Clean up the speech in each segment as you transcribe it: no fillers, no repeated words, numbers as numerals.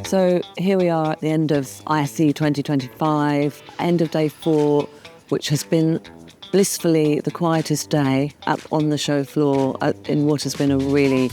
So here we are at the end of ISE 2025, end of day 4, which has been blissfully the quietest day up on the show floor in what has been a really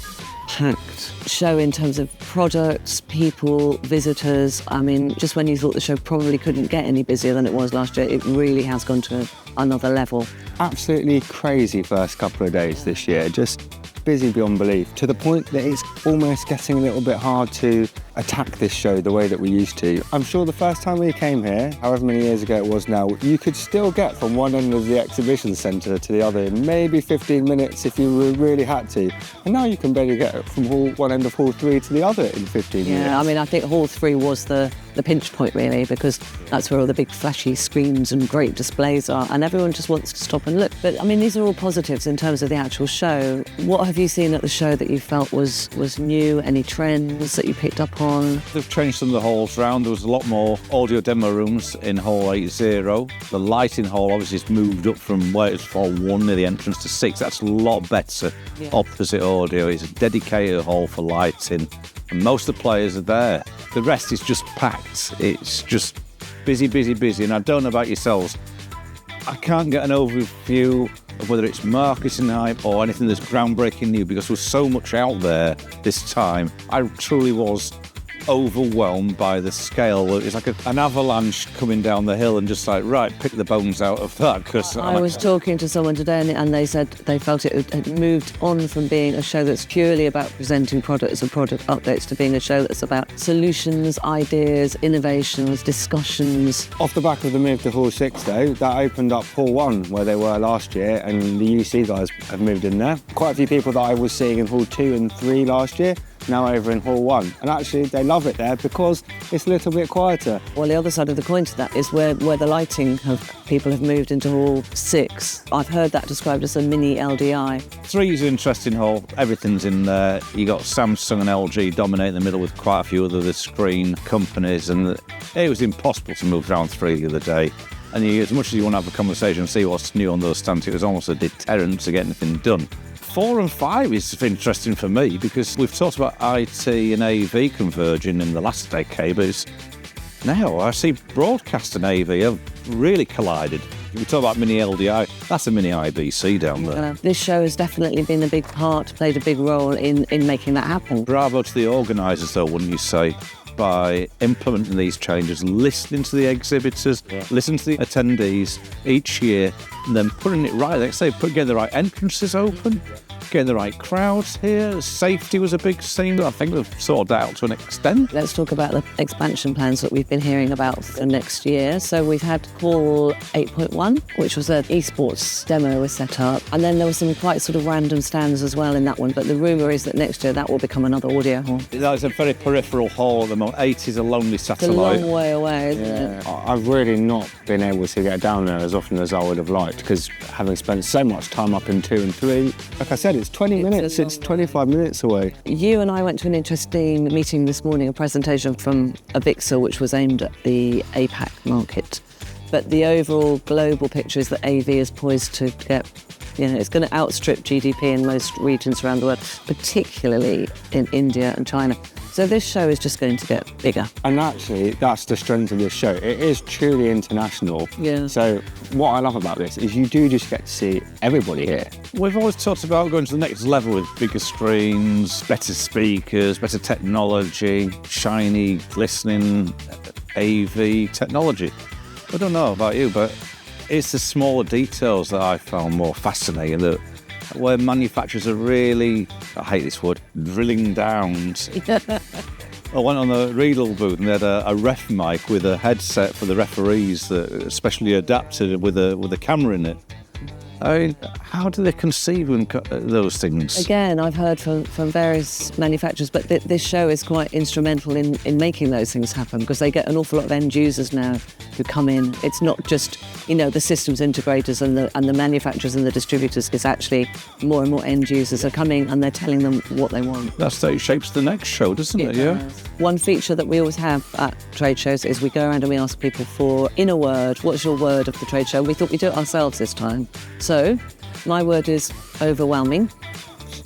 packed show in terms of products, people, visitors. I mean, just when you thought the show probably couldn't get any busier than it was last year, it really has gone to another level. Absolutely crazy first couple of days this year, just busy beyond belief, to the point that it's almost getting a little bit hard to attack this show the way that we used to. I'm sure the first time we came here, however many years ago it was now, you could still get from one end of the exhibition centre to the other in maybe 15 minutes if you really had to. And now you can barely get from one end of Hall 3 to the other in 15 minutes. Yeah, I mean, I think Hall 3 was the pinch point, really, because that's where all the big flashy screens and great displays are, and everyone just wants to stop and look. But, I mean, these are all positives in terms of the actual show. What have you seen at the show that you felt was new? Any trends that you picked up on? They've changed some of the halls around. There was a lot more audio demo rooms in Hall 80. The lighting hall obviously has moved up from where it's Hall 1 near the entrance to 6. That's a lot better. Yeah. Opposite audio. It's a dedicated hall for lighting, and most of the players are there. The rest is just packed. It's just busy, busy, busy. And I don't know about yourselves, I can't get an overview of whether it's marketing hype or anything that's groundbreaking new, because there was so much out there this time. I truly was overwhelmed by the scale. It's like an avalanche coming down the hill and just like, right, pick the bones out of that. Because I was talking to someone today and they said they felt it had moved on from being a show that's purely about presenting products and product updates to being a show that's about solutions, ideas, innovations, discussions. Off the back of the move to Hall 6 though, that opened up Hall 1 where they were last year, and the UC guys have moved in there. Quite a few people that I was seeing in Hall 2 and 3 last year, now over in Hall 1. And actually they love it there because it's a little bit quieter. Well, the other side of the coin to that is where the lighting people have moved into Hall 6. I've heard that described as a mini LDI. 3 is an interesting hall. Everything's in there. You got Samsung and LG dominating the middle with quite a few other screen companies, and it was impossible to move around 3 the other day. And as much as you want to have a conversation and see what's new on those stands, it was almost a deterrent to get anything done. 4 and 5 is interesting for me because we've talked about IT and AV converging in the last decade, but it's now I see broadcast and AV have really collided. We talk about mini LDI, that's a mini IBC down there. This show has definitely been a big part, played a big role in making that happen. Bravo to the organisers though, wouldn't you say? By implementing these changes, listening to the exhibitors, listening to the attendees each year, and then putting it right. Like I say, getting the right entrances open, getting the right crowds here. Safety was a big thing. I think we've sorted that out to an extent. Let's talk about the expansion plans that we've been hearing about for next year. So we've had Hall 8.1, which was an esports demo was set up, and then there were some quite sort of random stands as well in that one. But the rumour is that next year that will become another audio hall. That's a very peripheral hall at the moment. 8 is a lonely satellite. It's a long way away, isn't it? I've really not been able to get down there as often as I would have liked, because having spent so much time up in 2 and 3, like I said, it's 20 minutes, it's 25 minutes away. You and I went to an interesting meeting this morning, a presentation from Avixel, which was aimed at the APAC market. But the overall global picture is that AV is poised to get, it's going to outstrip GDP in most regions around the world, particularly in India and China. So this show is just going to get bigger. And actually, that's the strength of this show. It is truly international. Yeah. So what I love about this is you do just get to see everybody here. We've always talked about going to the next level with bigger screens, better speakers, better technology, shiny, glistening AV technology. I don't know about you, but it's the smaller details that I found more fascinating, that where manufacturers are really, I hate this word, drilling down. I went on the Riedel booth and they had a ref mic with a headset for the referees that specially adapted with a camera in it. I mean, how do they conceive those things? Again, I've heard from various manufacturers, but this show is quite instrumental in making those things happen, because they get an awful lot of end users now who come in. It's not just, the systems integrators and the manufacturers and the distributors. It's actually more and more end users are coming and they're telling them what they want. That shapes the next show, doesn't it? Yeah. One feature that we always have at trade shows is we go around and we ask people for, in a word, what's your word of the trade show? We thought we'd do it ourselves this time. So, my word is overwhelming.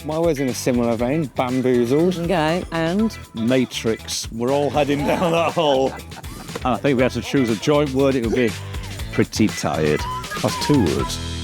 My word's in a similar vein, bamboozled. Okay, and Matrix. We're all heading down that hole. And I think we have to choose a joint word. It would be pretty tired. That's 2 words.